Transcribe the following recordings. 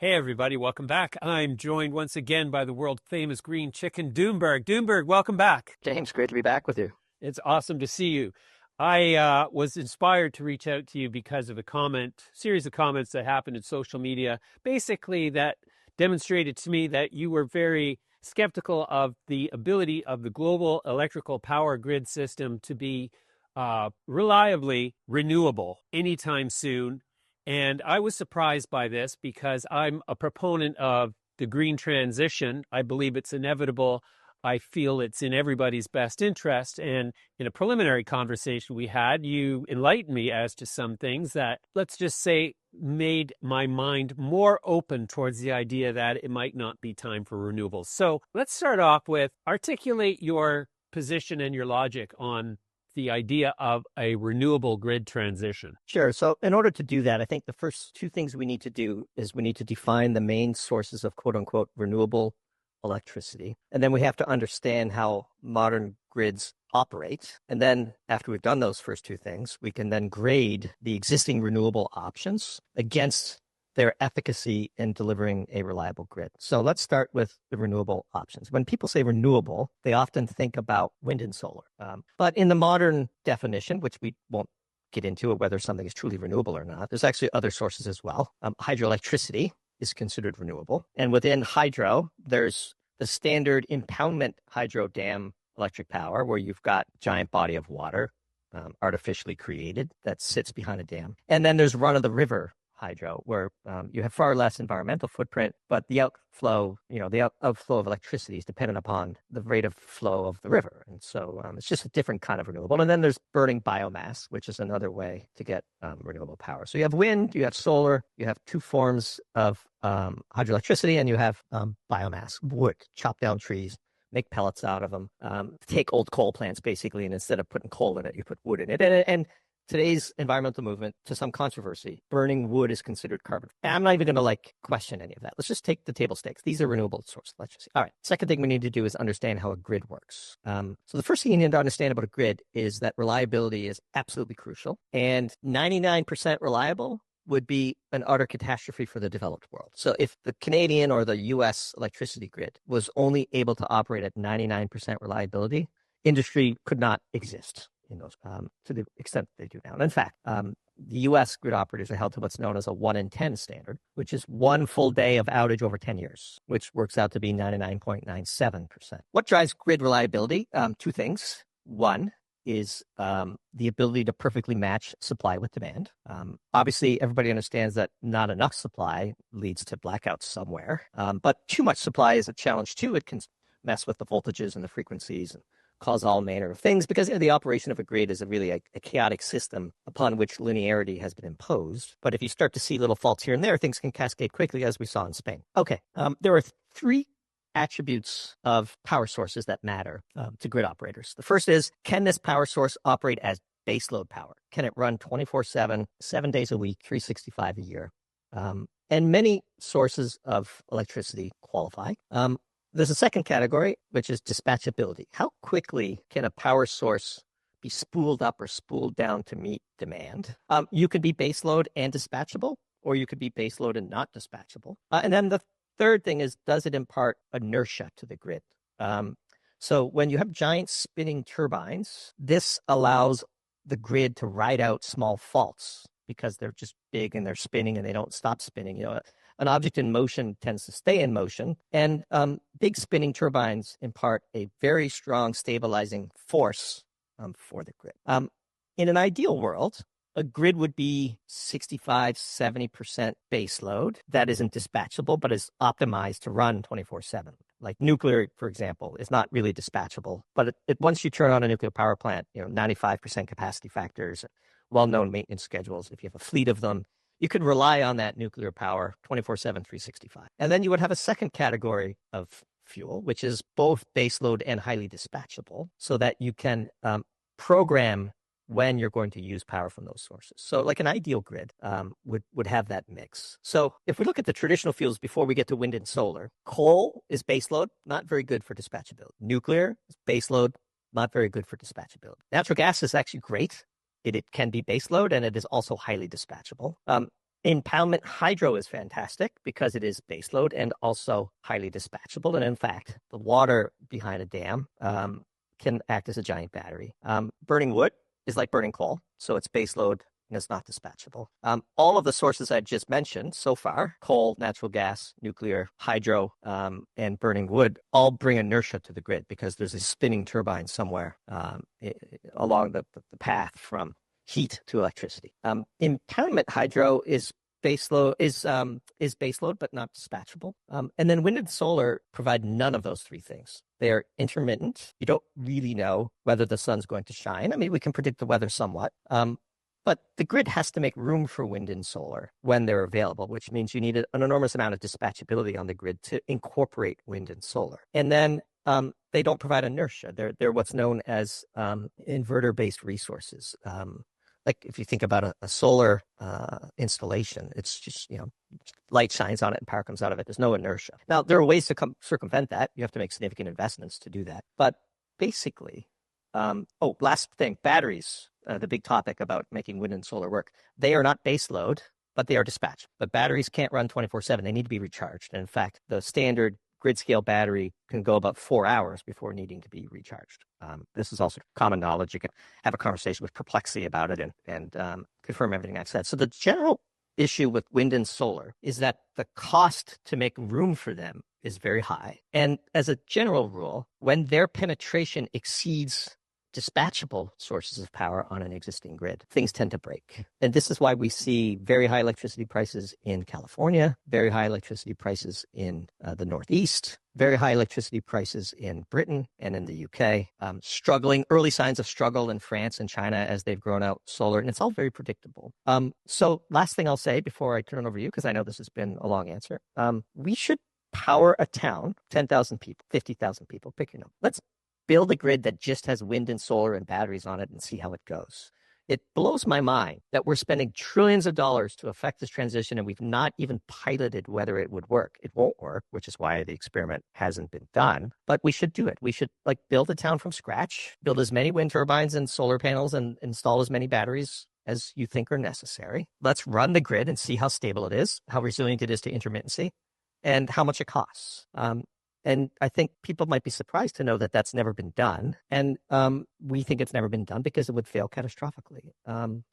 Hey everybody, welcome back. I'm joined once again by the world famous green chicken, Doomberg. Doomberg, welcome back. James, great to be back with you. It's awesome to see you. I was inspired to reach out to you because of a series of comments that happened in social media, basically that demonstrated to me that you were very skeptical of the ability of the global electrical power grid system to be reliably renewable anytime soon. And I was surprised by this because I'm a proponent of the green transition. I believe it's inevitable. I feel it's in everybody's best interest. And in a preliminary conversation we had, you enlightened me as to some things that, let's just say, made my mind more open towards the idea that it might not be time for renewables. So let's start off with articulate your position and your logic on the idea of a renewable grid transition. Sure. So in order to do that, I think the first two things we need to do is we need to define the main sources of quote unquote renewable electricity. And then we have to understand how modern grids operate. And then after we've done those first two things, we can then grade the existing renewable options against their efficacy in delivering a reliable grid. So let's start with the renewable options. When people say renewable, they often think about wind and solar. But in the modern definition, which we won't get into whether something is truly renewable or not, there's actually other sources as well. Hydroelectricity is considered renewable. And within hydro, there's the standard impoundment hydro dam electric power, where you've got a giant body of water artificially created that sits behind a dam. And then there's run-of-the-river hydro, where you have far less environmental footprint, but the outflow of electricity is dependent upon the rate of flow of the river. And so it's just a different kind of renewable. And then there's burning biomass, which is another way to get renewable power. So you have wind, you have solar, you have two forms of hydroelectricity, and you have biomass, wood, chop down trees, make pellets out of them, take old coal plants basically, and instead of putting coal in it, you put wood in it. And today's environmental movement, to some controversy, burning wood is considered carbon. I'm not even going to question any of that. Let's just take the table stakes. These are renewable sources of electricity. All right. Second thing we need to do is understand how a grid works. So the first thing you need to understand about a grid is that reliability is absolutely crucial, and 99% reliable would be an utter catastrophe for the developed world. So if the Canadian or the US electricity grid was only able to operate at 99% reliability, industry could not exist in those to the extent they do now. And in fact, the U.S. grid operators are held to what's known as a 1 in 10 standard, which is one full day of outage over 10 years, which works out to be 99.97%. What drives grid reliability? Two things. One is the ability to perfectly match supply with demand. Obviously, everybody understands that not enough supply leads to blackouts somewhere, but too much supply is a challenge too. It can mess with the voltages and the frequencies and cause all manner of things, because the operation of a grid is really a chaotic system upon which linearity has been imposed. But if you start to see little faults here and there, things can cascade quickly, as we saw in Spain. Okay, there are three attributes of power sources that matter to grid operators. The first is, can this power source operate as baseload power? Can it run 24/7, 7 days a week, 365 a year? And many sources of electricity qualify. There's a second category, which is dispatchability. How quickly can a power source be spooled up or spooled down to meet demand? You could be baseload and dispatchable, or you could be baseload and not dispatchable. And then the third thing is, does it impart inertia to the grid? So when you have giant spinning turbines, this allows the grid to ride out small faults because they're just big and they're spinning and they don't stop spinning. An object in motion tends to stay in motion, and big spinning turbines impart a very strong stabilizing force for the grid. In an ideal world, a grid would be 65, 70% base load that isn't dispatchable, but is optimized to run 24/7. Like nuclear, for example, is not really dispatchable, but once you turn on a nuclear power plant, 95% capacity factors, well-known maintenance schedules. If you have a fleet of them, you could rely on that nuclear power 24/7, 365. And then you would have a second category of fuel, which is both baseload and highly dispatchable, so that you can program when you're going to use power from those sources. So like an ideal grid would have that mix. So if we look at the traditional fuels before we get to wind and solar, coal is baseload, not very good for dispatchability. Nuclear is baseload, not very good for dispatchability. Natural gas is actually great. It can be baseload, and it is also highly dispatchable. Impoundment hydro is fantastic because it is baseload and also highly dispatchable. And in fact, the water behind a dam can act as a giant battery. Burning wood is like burning coal, so it's baseload and it's not dispatchable. All of the sources I just mentioned so far, coal, natural gas, nuclear, hydro, and burning wood, all bring inertia to the grid because there's a spinning turbine somewhere along the path from heat to electricity. Impoundment hydro is baseload but not dispatchable. And then wind and solar provide none of those three things. They are intermittent. You don't really know whether the sun's going to shine. I mean, we can predict the weather somewhat. But the grid has to make room for wind and solar when they're available, which means you need an enormous amount of dispatchability on the grid to incorporate wind and solar. And then they don't provide inertia. They're what's known as inverter-based resources. Like if you think about a solar installation, it's just, light shines on it and power comes out of it. There's no inertia. Now, there are ways to circumvent that. You have to make significant investments to do that. But basically, last thing, batteries, the big topic about making wind and solar work. They are not base load, but they are dispatched. But batteries can't run 24/7. They need to be recharged. And in fact, the standard grid scale battery can go about 4 hours before needing to be recharged. This is also common knowledge. You can have a conversation with Perplexity about it and confirm everything I've said. So the general issue with wind and solar is that the cost to make room for them is very high. And as a general rule, when their penetration exceeds dispatchable sources of power on an existing grid, things tend to break. And this is why we see very high electricity prices in California, very high electricity prices in the Northeast, very high electricity prices in Britain and in the UK, early signs of struggle in France and China as they've grown out solar, and it's all very predictable. So last thing I'll say before I turn it over to you, because I know this has been a long answer, we should power a town, 10,000 people, 50,000 people, pick your number. Let's build a grid that just has wind and solar and batteries on it and see how it goes. It blows my mind that we're spending trillions of dollars to affect this transition and we've not even piloted whether it would work. It won't work, which is why the experiment hasn't been done. But we should do it. We should build a town from scratch, build as many wind turbines and solar panels and install as many batteries as you think are necessary. Let's run the grid and see how stable it is, how resilient it is to intermittency, and how much it costs. And I think people might be surprised to know that that's never been done. And we think it's never been done because it would fail catastrophically.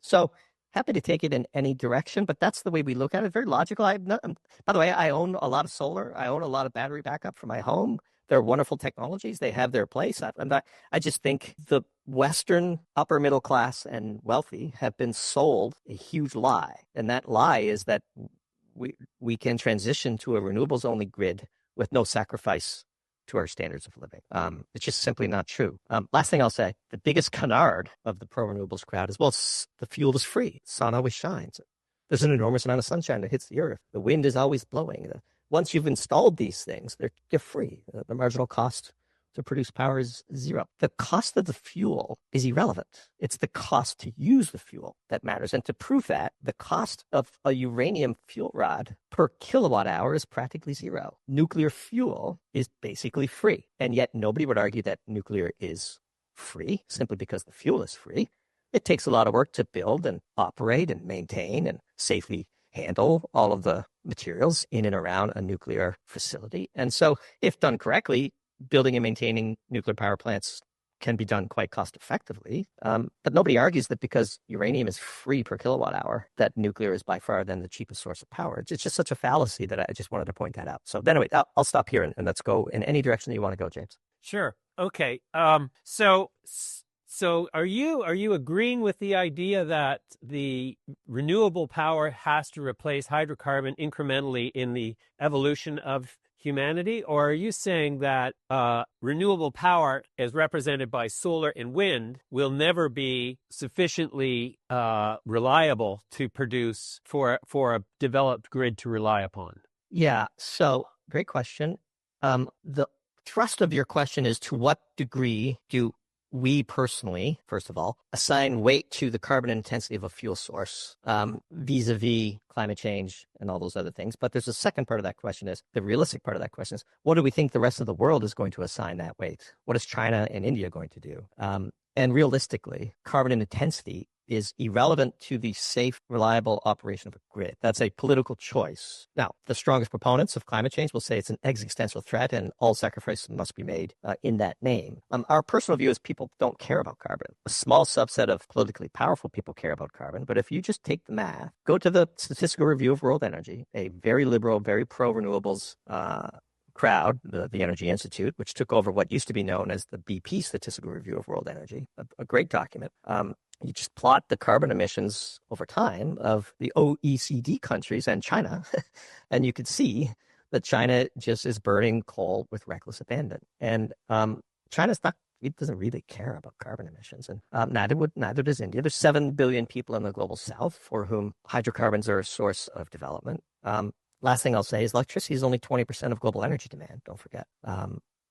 So happy to take it in any direction, but that's the way we look at it. Very logical. By the way, I own a lot of solar. I own a lot of battery backup for my home. They're wonderful technologies. They have their place. I just think the Western upper middle class and wealthy have been sold a huge lie. And that lie is that we can transition to a renewables only grid with no sacrifice to our standards of living. It's just simply not true. Last thing I'll say, the biggest canard of the pro-renewables crowd is, well, the fuel is free. The sun always shines. There's an enormous amount of sunshine that hits the earth. The wind is always blowing. Once you've installed these things, they're free. The marginal cost to produce power is zero. The cost of the fuel is irrelevant. It's the cost to use the fuel that matters. And to prove that, the cost of a uranium fuel rod per kilowatt hour is practically zero. Nuclear fuel is basically free. And yet nobody would argue that nuclear is free simply because the fuel is free. It takes a lot of work to build and operate and maintain and safely handle all of the materials in and around a nuclear facility. And so if done correctly, building and maintaining nuclear power plants can be done quite cost effectively. But nobody argues that because uranium is free per kilowatt hour, that nuclear is by far then the cheapest source of power. It's just such a fallacy that I just wanted to point that out. So anyway, I'll stop here and let's go in any direction that you want to go, James. Sure. Okay. So are you agreeing with the idea that the renewable power has to replace hydrocarbon incrementally in the evolution of humanity? Or are you saying that renewable power, as represented by solar and wind, will never be sufficiently reliable to produce for a developed grid to rely upon? Yeah, so great question. The thrust of your question is, to what degree do we personally, first of all, assign weight to the carbon intensity of a fuel source vis-a-vis climate change and all those other things? But there's a second part of that question, is the realistic part of that question is, what do we think the rest of the world is going to assign that weight? What is China and India going to do? And realistically, carbon intensity is irrelevant to the safe, reliable operation of a grid. That's a political choice. Now, the strongest proponents of climate change will say it's an existential threat and all sacrifices must be made in that name. Our personal view is people don't care about carbon. A small subset of politically powerful people care about carbon, but if you just take the math, go to the Statistical Review of World Energy, a very liberal, very pro-renewables crowd, the Energy Institute, which took over what used to be known as the BP Statistical Review of World Energy, a great document. You just plot the carbon emissions over time of the OECD countries and China, and you could see that China just is burning coal with reckless abandon. And China's not, it doesn't really care about carbon emissions, and neither does India. There's 7 billion people in the global south for whom hydrocarbons are a source of development. Last thing I'll say is electricity is only 20% of global energy demand. Don't forget.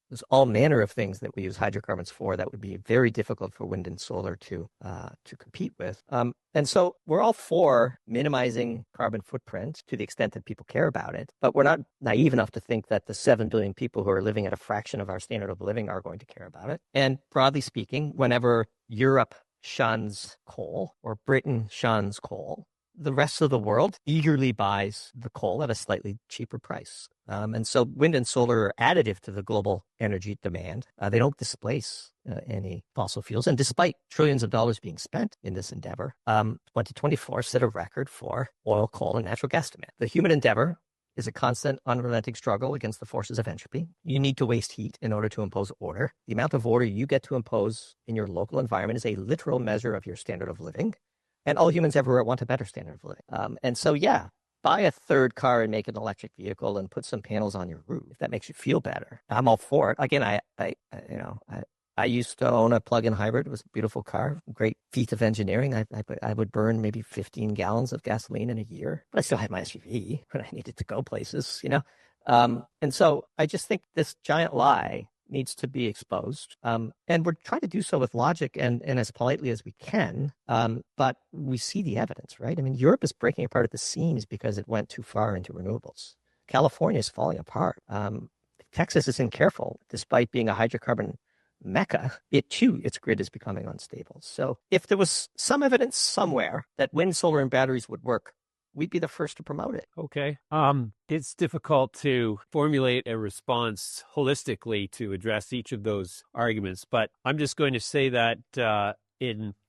There's all manner of things that we use hydrocarbons for that would be very difficult for wind and solar to compete with. And so we're all for minimizing carbon footprint to the extent that people care about it, but we're not naive enough to think that the 7 billion people who are living at a fraction of our standard of living are going to care about it. And broadly speaking, whenever Europe shuns coal or Britain shuns coal, the rest of the world eagerly buys the coal at a slightly cheaper price. And so wind and solar are additive to the global energy demand. They don't displace any fossil fuels. And despite trillions of dollars being spent in this endeavor, 2024 set a record for oil, coal, and natural gas demand. The human endeavor is a constant, unrelenting struggle against the forces of entropy. You need to waste heat in order to impose order. The amount of order you get to impose in your local environment is a literal measure of your standard of living. And all humans everywhere want a better standard of living. And so, yeah, buy a third car and make an electric vehicle and put some panels on your roof if that makes you feel better. I'm all for it. Again, I used to own a plug-in hybrid. It was a beautiful car, great feat of engineering. I would burn maybe 15 gallons of gasoline in a year, but I still had my SUV when I needed to go places, And so I just think this giant lie needs to be exposed. And we're trying to do so with logic and as politely as we can. But we see the evidence, right? I mean, Europe is breaking apart at the seams because it went too far into renewables. California is falling apart. Texas isn't careful, despite being a hydrocarbon mecca. Its grid is becoming unstable. So if there was some evidence somewhere that wind, solar, and batteries would work, we'd be the first to promote it. Okay. It's difficult to formulate a response holistically to address each of those arguments, but I'm just going to say that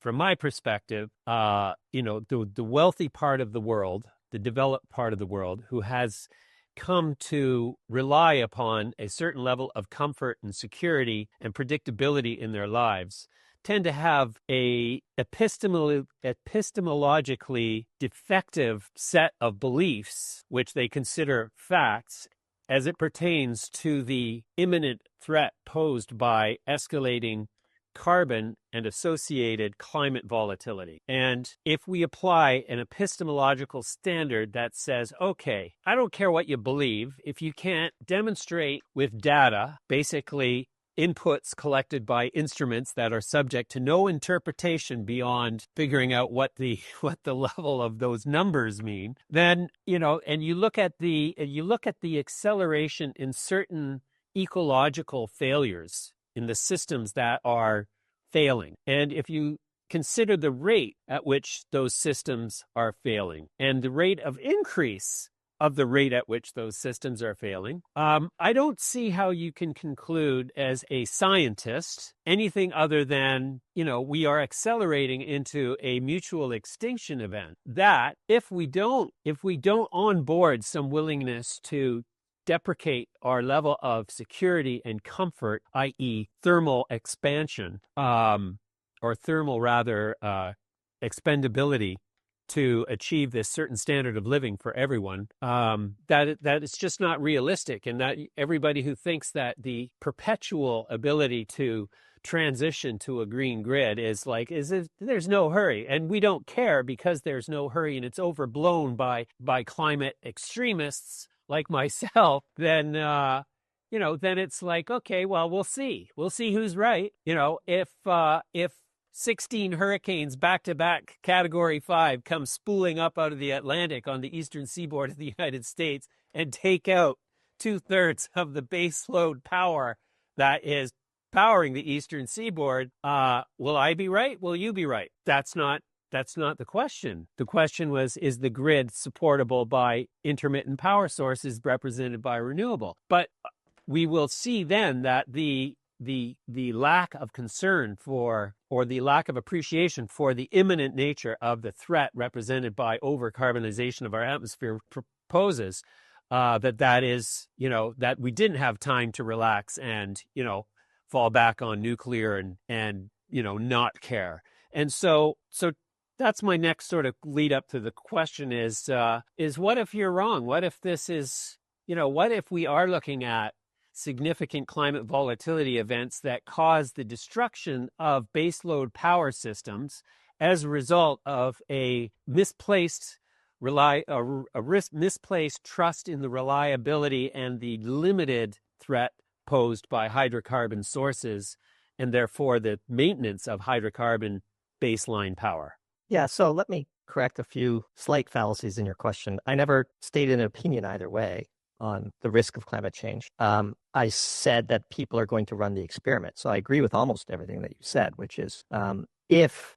from my perspective, the wealthy part of the world, the developed part of the world, who has come to rely upon a certain level of comfort and security and predictability in their lives, tend to have a epistemologically defective set of beliefs, which they consider facts, as it pertains to the imminent threat posed by escalating carbon and associated climate volatility. And if we apply an epistemological standard that says, okay, I don't care what you believe, if you can't demonstrate with data, basically inputs collected by instruments that are subject to no interpretation beyond figuring out what the level of those numbers mean, then and you look at the acceleration in certain ecological failures in the systems that are failing, and if you consider the rate at which those systems are failing and the rate of increase of the rate at which those systems are failing, I don't see how you can conclude as a scientist anything other than, we are accelerating into a mutual extinction event. That if we don't onboard some willingness to deprecate our level of security and comfort, i.e. thermal expansion, or thermal rather expendability, to achieve this certain standard of living for everyone, that it's just not realistic, and that everybody who thinks that the perpetual ability to transition to a green grid there's no hurry, and we don't care because there's no hurry, and it's overblown by climate extremists like myself, then then it's like, okay, well, we'll see who's right. If 16 hurricanes back-to-back Category 5 come spooling up out of the Atlantic on the eastern seaboard of the United States and take out 2/3 of the baseload power that is powering the eastern seaboard, will I be right? Will you be right? That's not That's not the question. The question was, is the grid supportable by intermittent power sources represented by renewable? But we will see then that the lack of concern for, or the lack of appreciation for, the imminent nature of the threat represented by overcarbonization of our atmosphere proposes that is, that we didn't have time to relax and, fall back on nuclear and not care. And so that's my next sort of lead up to the question is what if you're wrong? What if this is, what if we are looking at significant climate volatility events that cause the destruction of baseload power systems as a result of a misplaced misplaced trust in the reliability and the limited threat posed by hydrocarbon sources, and therefore the maintenance of hydrocarbon baseline power? Yeah, so let me correct a few slight fallacies in your question. I never stated an opinion either way on the risk of climate change. I said that people are going to run the experiment. So I agree with almost everything that you said, which is if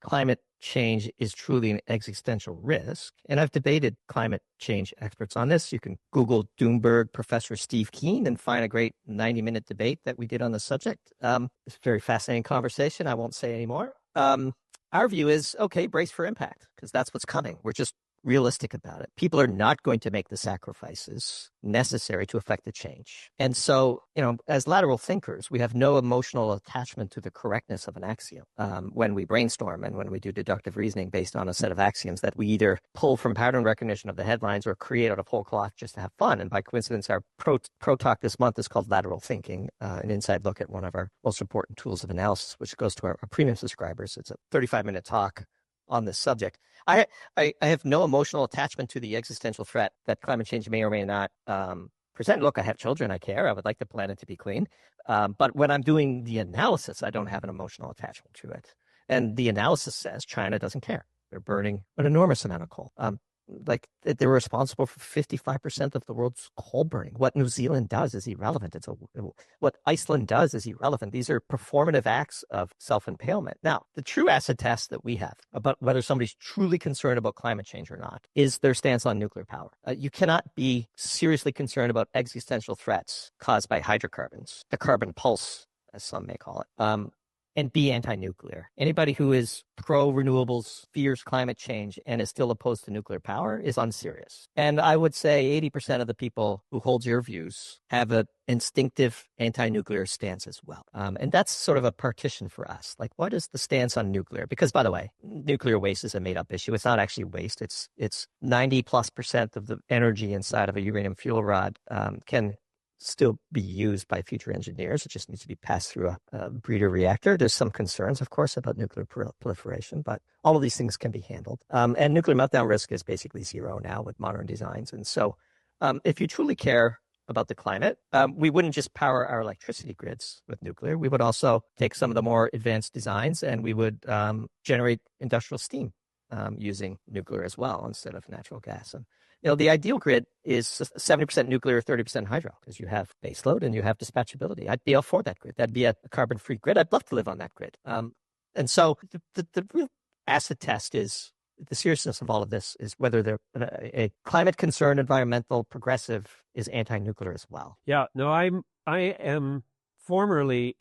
climate change is truly an existential risk, and I've debated climate change experts on this. You can Google Doomberg, Professor Steve Keen, and find a great 90-minute debate that we did on the subject. It's a very fascinating conversation. I won't say any more. Our view is, okay, brace for impact, because that's what's coming. We're just realistic about it. People are not going to make the sacrifices necessary to affect the change. And so, as lateral thinkers, we have no emotional attachment to the correctness of an axiom. When we brainstorm and when we do deductive reasoning based on a set of axioms that we either pull from pattern recognition of the headlines or create out of whole cloth just to have fun. And by coincidence, our pro talk this month is called Lateral Thinking, an inside look at one of our most important tools of analysis, which goes to our premium subscribers. It's a 35-minute talk on this subject. I have no emotional attachment to the existential threat that climate change may or may not present. Look, I have children. I care. I would like the planet to be clean. But when I'm doing the analysis, I don't have an emotional attachment to it. And the analysis says China doesn't care. They're burning an enormous amount of coal. They're responsible for 55% of the world's coal burning. What New Zealand does is irrelevant. What Iceland does is irrelevant. These are performative acts of self-impalement. Now, the true acid test that we have about whether somebody's truly concerned about climate change or not is their stance on nuclear power. You cannot be seriously concerned about existential threats caused by hydrocarbons, the carbon pulse, as some may call it, and be anti-nuclear. Anybody who is pro-renewables, fears climate change, and is still opposed to nuclear power is unserious. And I would say 80% of the people who hold your views have an instinctive anti-nuclear stance as well. And that's sort of a partition for us. Like, what is the stance on nuclear? Because, by the way, nuclear waste is a made-up issue. It's not actually waste. It's 90+% of the energy inside of a uranium fuel rod can still be used by future engineers. It just needs to be passed through a breeder reactor. There's some concerns, of course, about nuclear proliferation, but all of these things can be handled. And nuclear meltdown risk is basically zero now with modern designs. And so if you truly care about the climate, we wouldn't just power our electricity grids with nuclear. We would also take some of the more advanced designs and we would generate industrial steam using nuclear as well instead of natural gas. And the ideal grid is 70% nuclear, 30% hydro, because you have baseload and you have dispatchability. I'd be all for that grid. That'd be a carbon-free grid. I'd love to live on that grid. And so the real acid test is the seriousness of all of this is whether a climate concerned, environmental progressive is anti-nuclear as well. Yeah, no, I am formerly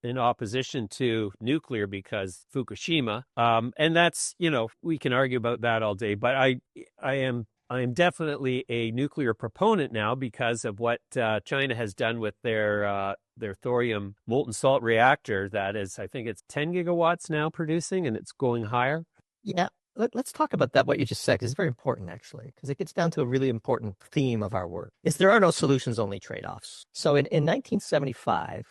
in opposition to nuclear because Fukushima, and that's, we can argue about that all day, but I am definitely a nuclear proponent now because of what China has done with their thorium molten salt reactor. That is, I think it's 10 gigawatts now producing, and it's going higher. Yeah. Let's talk about that, what you just said, because it's very important, actually, because it gets down to a really important theme of our work, is there are no solutions, only trade-offs. So in 1975,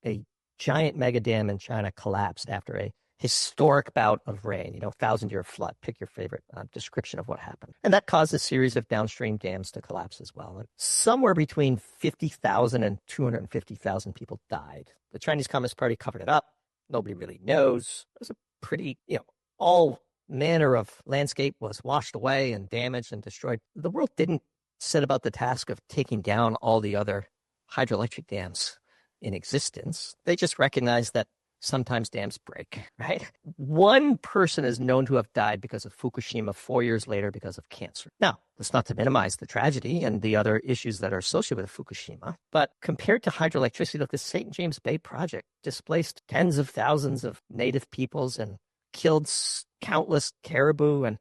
a giant mega dam in China collapsed after a historic bout of rain, 1,000-year flood. Pick your favorite description of what happened. And that caused a series of downstream dams to collapse as well. And somewhere between 50,000 and 250,000 people died. The Chinese Communist Party covered it up. Nobody really knows. It was a pretty, all manner of landscape was washed away and damaged and destroyed. The world didn't set about the task of taking down all the other hydroelectric dams in existence. They just recognized that sometimes dams break, right? One person is known to have died because of Fukushima 4 years later because of cancer. Now, that's not to minimize the tragedy and the other issues that are associated with Fukushima, but compared to hydroelectricity, look, the St. James Bay project displaced tens of thousands of native peoples and killed countless caribou, and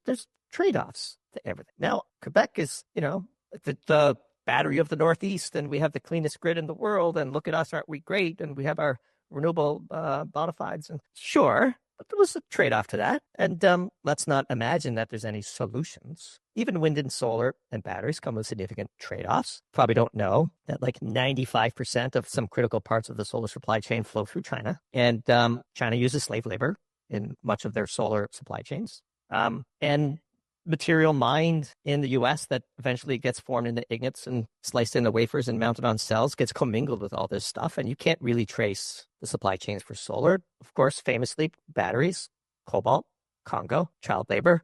there's trade-offs to everything. Now, Quebec is, the battery of the Northeast, and we have the cleanest grid in the world, and look at us, aren't we great? And we have our renewable bona fides, and sure, but there was a trade-off to that. And let's not imagine that there's any solutions. Even wind and solar and batteries come with significant trade-offs. Probably don't know that like 95% of some critical parts of the solar supply chain flow through China, and China uses slave labor in much of their solar supply chains. And material mined in the US that eventually gets formed into ingots and sliced into wafers and mounted on cells gets commingled with all this stuff. And you can't really trace the supply chains for solar. Of course, famously, batteries, cobalt, Congo, child labor,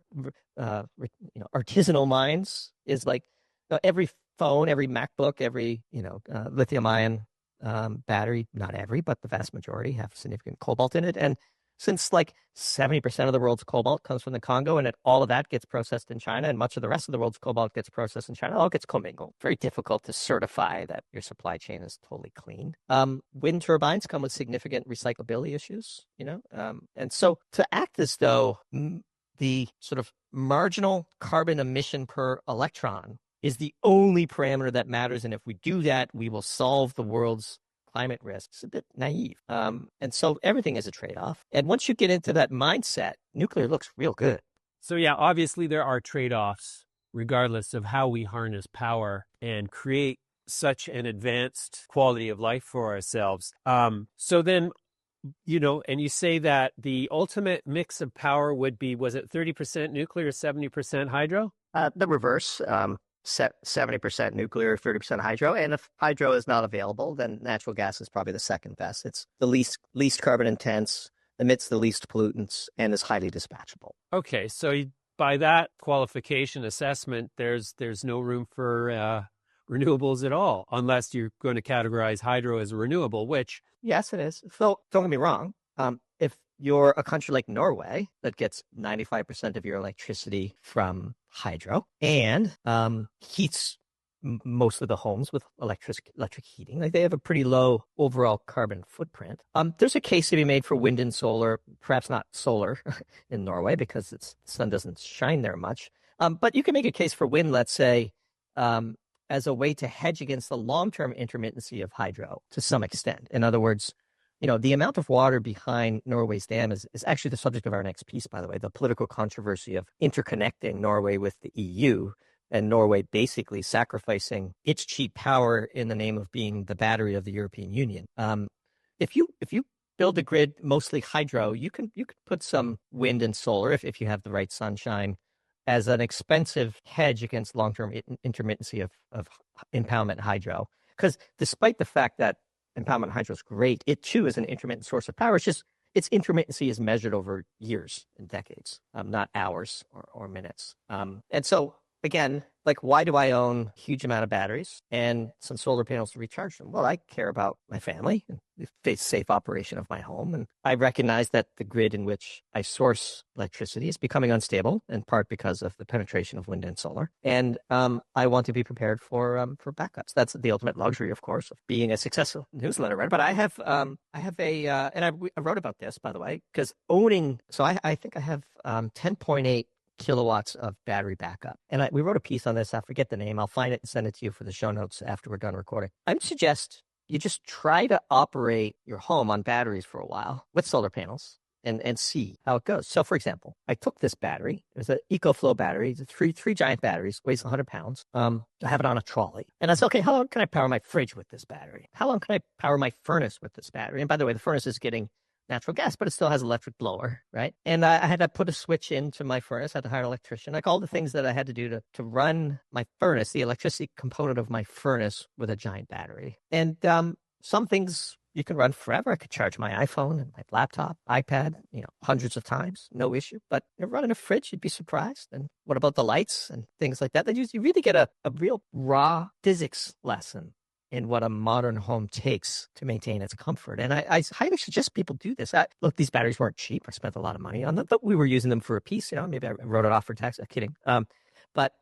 artisanal mines is like every phone, every MacBook, every, lithium ion battery, not every, but the vast majority have significant cobalt in it. And since like 70% of the world's cobalt comes from the Congo, and all of that gets processed in China, and much of the rest of the world's cobalt gets processed in China, all gets commingled. Very difficult to certify that your supply chain is totally clean. Wind turbines come with significant recyclability issues, and so to act as though the sort of marginal carbon emission per electron is the only parameter that matters, and if we do that, we will solve the world's climate risks, a bit naive. And so everything is a trade-off. And once you get into that mindset, nuclear looks real good. So yeah, obviously there are trade-offs regardless of how we harness power and create such an advanced quality of life for ourselves. So then, and you say that the ultimate mix of power would be, was it 30% nuclear, 70% hydro? The reverse. 70% nuclear, 30% hydro. And if hydro is not available, then natural gas is probably the second best. It's the least carbon intense, emits the least pollutants, and is highly dispatchable. Okay, so by that qualification assessment, there's no room for renewables at all, unless you're going to categorize hydro as a renewable, which... Yes, it is. So don't get me wrong. If you're a country like Norway that gets 95% of your electricity from hydro and heats most of the homes with electric heating, like they have a pretty low overall carbon footprint. There's a case to be made for wind and solar, perhaps not solar in Norway because the sun doesn't shine there much. But you can make a case for wind, let's say, as a way to hedge against the long-term intermittency of hydro to some extent. In other words, the amount of water behind Norway's dam is actually the subject of our next piece, by the way, the political controversy of interconnecting Norway with the EU and Norway basically sacrificing its cheap power in the name of being the battery of the European Union. If you build a grid mostly hydro, you can put some wind and solar if you have the right sunshine as an expensive hedge against long-term intermittency of impoundment hydro. Because despite the fact that impoundment hydro is great, it too is an intermittent source of power. It's just its intermittency is measured over years and decades, not hours or minutes. And so again, like, why do I own a huge amount of batteries and some solar panels to recharge them? Well, I care about my family and the safe operation of my home. And I recognize that the grid in which I source electricity is becoming unstable, in part because of the penetration of wind and solar. And I want to be prepared for backups. That's the ultimate luxury, of course, of being a successful newsletter writer. But I have and I wrote about this, by the way, because I think I have 10.8 kilowatts of battery backup. And we wrote a piece on this. I forget the name. I'll find it and send it to you for the show notes after we're done recording. I would suggest you just try to operate your home on batteries for a while with solar panels and see how it goes. So, for example, I took this battery. It was an EcoFlow battery. It's three giant batteries, weighs 100 pounds. I have it on a trolley. And I said, okay, how long can I power my fridge with this battery? How long can I power my furnace with this battery? And by the way, the furnace is getting natural gas, but it still has electric blower, right? And I had to put a switch into my furnace. I had to hire an electrician. Like all the things that I had to do to run my furnace, the electricity component of my furnace with a giant battery. And some things you can run forever. I could charge my iPhone and my laptop, iPad, hundreds of times, no issue. But running a fridge, you'd be surprised. And what about the lights and things like that? You really get a real raw physics lesson in what a modern home takes to maintain its comfort. And I highly suggest people do this. Look, these batteries weren't cheap. I spent a lot of money on them, but we were using them for a piece. Maybe I wrote it off for tax. Kidding. But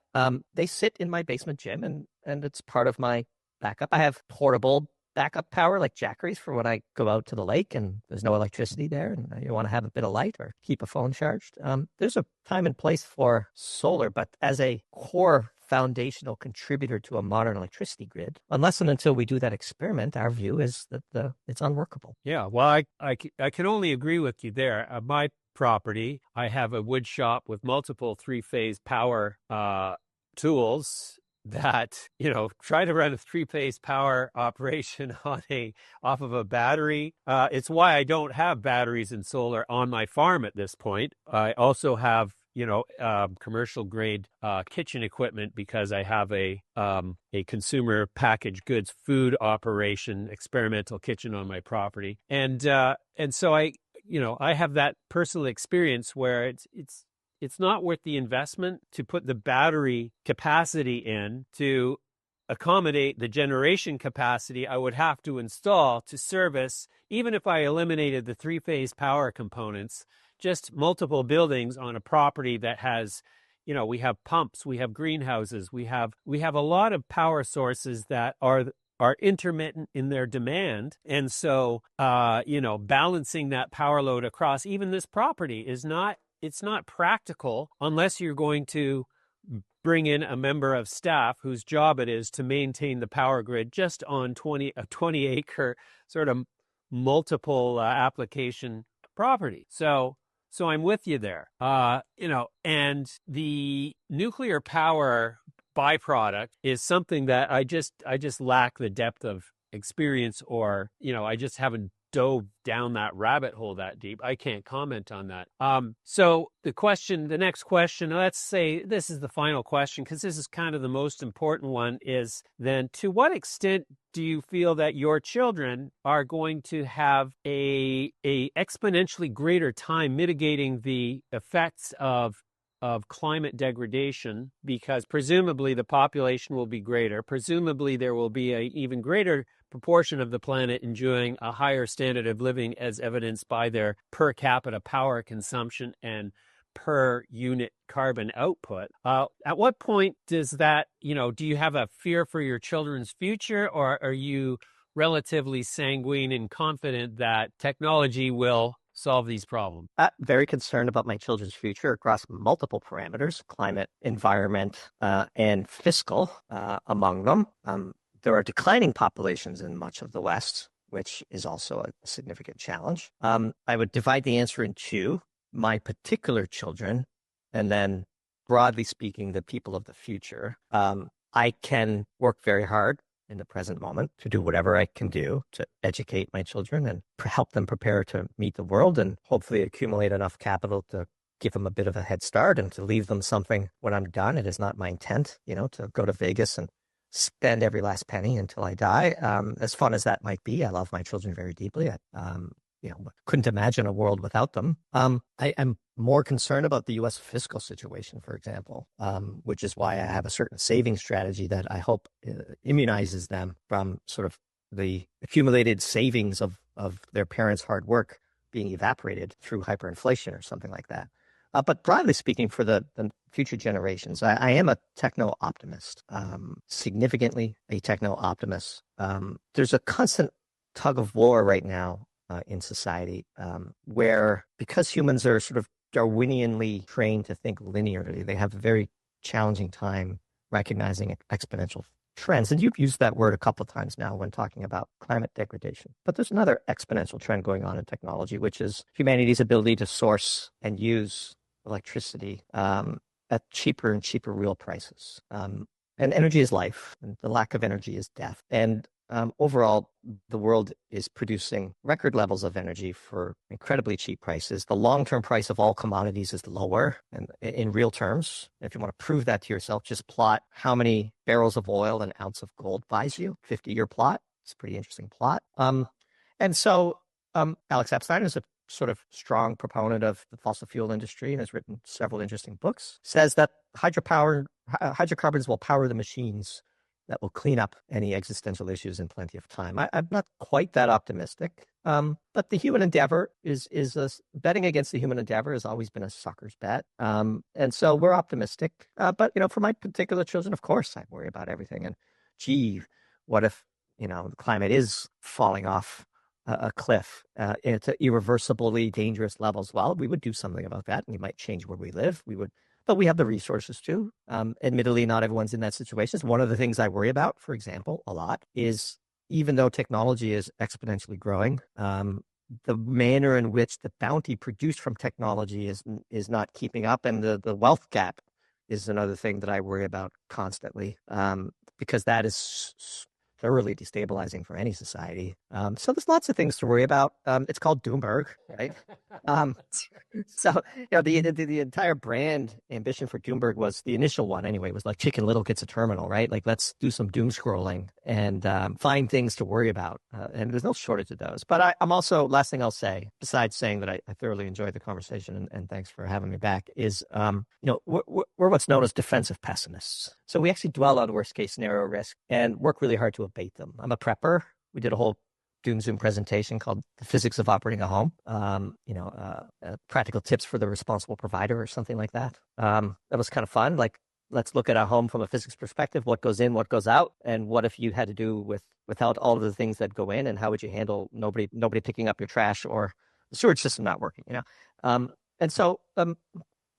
they sit in my basement gym, and it's part of my backup. I have portable backup power like Jackery's for when I go out to the lake and there's no electricity there and you want to have a bit of light or keep a phone charged. There's a time and place for solar, but as a core foundational contributor to a modern electricity grid, unless and until we do that experiment, our view is that it's unworkable. Yeah, well, I can only agree with you there. My property, I have a wood shop with multiple three-phase power tools that, try to run a three-phase power operation off of a battery. It's why I don't have batteries and solar on my farm at this point. I also have, commercial grade kitchen equipment because I have a consumer packaged goods food operation, experimental kitchen on my property. And so I have that personal experience where it's not worth the investment to put the battery capacity in to accommodate the generation capacity I would have to install to service, even if I eliminated the three-phase power components, just multiple buildings on a property that has, we have pumps, we have greenhouses, we have a lot of power sources that are intermittent in their demand. And so, balancing that power load across even this property it's not practical unless you're going to bring in a member of staff whose job it is to maintain the power grid just on a 20-acre sort of multiple application property. So I'm with you there. And the nuclear power byproduct is something that I just lack the depth of experience, or I just haven't dove down that rabbit hole that deep. I can't comment on that. So the next question, let's say this is the final question, because this is kind of the most important one, is then to what extent do you feel that your children are going to have a exponentially greater time mitigating the effects of climate degradation, because presumably the population will be greater. Presumably there will be an even greater proportion of the planet enjoying a higher standard of living, as evidenced by their per capita power consumption and per unit carbon output. At what point does that, do you have a fear for your children's future, or are you relatively sanguine and confident that technology will solve these problems? Very concerned about my children's future across multiple parameters: climate, environment, and fiscal, among them. There are declining populations in much of the West, which is also a significant challenge. I would divide the answer in two: my particular children, and then, broadly speaking, the people of the future. I can work very hard in the present moment to do whatever I can do to educate my children and help them prepare to meet the world, and hopefully accumulate enough capital to give them a bit of a head start and to leave them something when I'm done. It is not my intent, to go to Vegas and spend every last penny until I die. As fun as that might be, I love my children very deeply. Couldn't imagine a world without them. I am more concerned about the U.S. fiscal situation, for example, which is why I have a certain saving strategy that I hope immunizes them from sort of the accumulated savings of their parents' hard work being evaporated through hyperinflation or something like that. But broadly speaking, for the future generations, I am a techno-optimist, significantly a techno-optimist. There's a constant tug of war right now in society, where, because humans are sort of Darwinianly trained to think linearly, they have a very challenging time recognizing exponential trends. And you've used that word a couple of times now when talking about climate degradation. But there's another exponential trend going on in technology, which is humanity's ability to source and use electricity at cheaper and cheaper real prices. And energy is life, and the lack of energy is death. And overall, the world is producing record levels of energy for incredibly cheap prices. The long-term price of all commodities is lower, and in real terms, if you want to prove that to yourself, just plot how many barrels of oil an ounce of gold buys you. 50-year plot. It's a pretty interesting plot. And so Alex Epstein is a sort of strong proponent of the fossil fuel industry and has written several interesting books. Says that hydrocarbons will power the machines that will clean up any existential issues in plenty of time. I'm not quite that optimistic. But the human endeavor betting against the human endeavor has always been a sucker's bet. And so we're optimistic. But, for my particular children, of course, I worry about everything. And gee, what if, the climate is falling off a cliff to irreversibly dangerous levels? Well, we would do something about that. And we might change where we live. But we have the resources too. Admittedly, not everyone's in that situation. One of the things I worry about, for example, a lot is even though technology is exponentially growing, the manner in which the bounty produced from technology is not keeping up. And the wealth gap is another thing that I worry about constantly, because that is thoroughly destabilizing for any society. So there's lots of things to worry about. It's called Doomberg, right? So the entire brand ambition for Doomberg was, the initial one anyway, was like Chicken Little gets a terminal, right? Like, let's do some doom scrolling and find things to worry about. And there's no shortage of those. But I'm also, last thing I'll say, besides saying that I thoroughly enjoyed the conversation and thanks for having me back, is we're what's known as defensive pessimists. So we actually dwell on worst case scenario risk and work really hard to abate them. I'm a prepper. We did a whole Doom Zoom presentation called The Physics of Operating a Home, practical tips for the responsible provider or something like that. That was kind of fun. Like, let's look at our home from a physics perspective, what goes in, what goes out, and what if you had to do without all of the things that go in, and how would you handle nobody picking up your trash or the sewage system not working, And so I'm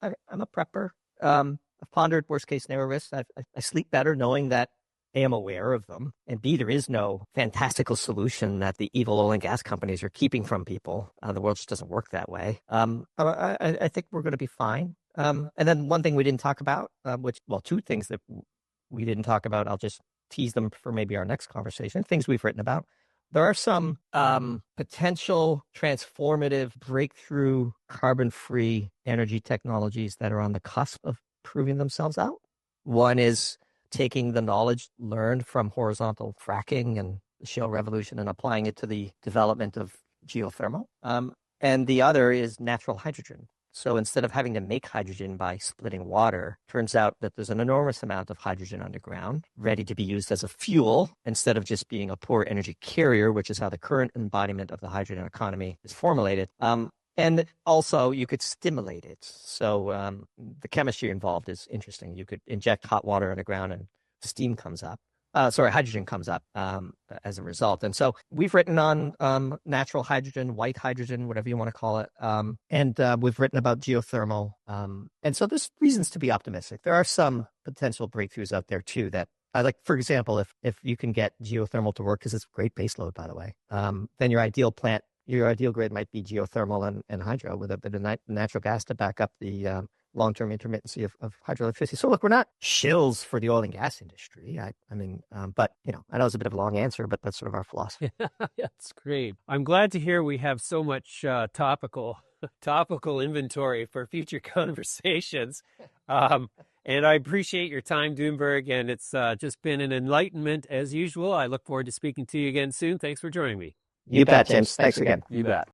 a prepper. I've pondered worst case scenario risks. I sleep better knowing that A, I'm aware of them, and B, there is no fantastical solution that the evil oil and gas companies are keeping from people. The world just doesn't work that way. I think we're going to be fine. And then one thing we didn't talk about, two things that we didn't talk about, I'll just tease them for maybe our next conversation, things we've written about. There are some potential transformative breakthrough carbon-free energy technologies that are on the cusp of proving themselves out. One is taking the knowledge learned from horizontal fracking and the shale revolution and applying it to the development of geothermal. And the other is natural hydrogen. So instead of having to make hydrogen by splitting water, turns out that there's an enormous amount of hydrogen underground ready to be used as a fuel instead of just being a poor energy carrier, which is how the current embodiment of the hydrogen economy is formulated. And also, you could stimulate it. So the chemistry involved is interesting. You could inject hot water underground and steam comes up. Hydrogen comes up as a result. And so we've written on natural hydrogen, white hydrogen, whatever you want to call it. And we've written about geothermal. And so there's reasons to be optimistic. There are some potential breakthroughs out there, too, that I like. For example, if you can get geothermal to work, because it's a great baseload, by the way, then your ideal grid might be geothermal and hydro with a bit of natural gas to back up the long-term intermittency of hydroelectricity. So look, we're not shills for the oil and gas industry. I mean, but I know it's a bit of a long answer, but that's sort of our philosophy. That's great. I'm glad to hear we have so much topical inventory for future conversations. And I appreciate your time, Doomberg, and it's just been an enlightenment as usual. I look forward to speaking to you again soon. Thanks for joining me. You bet, James. Thanks again. You bet.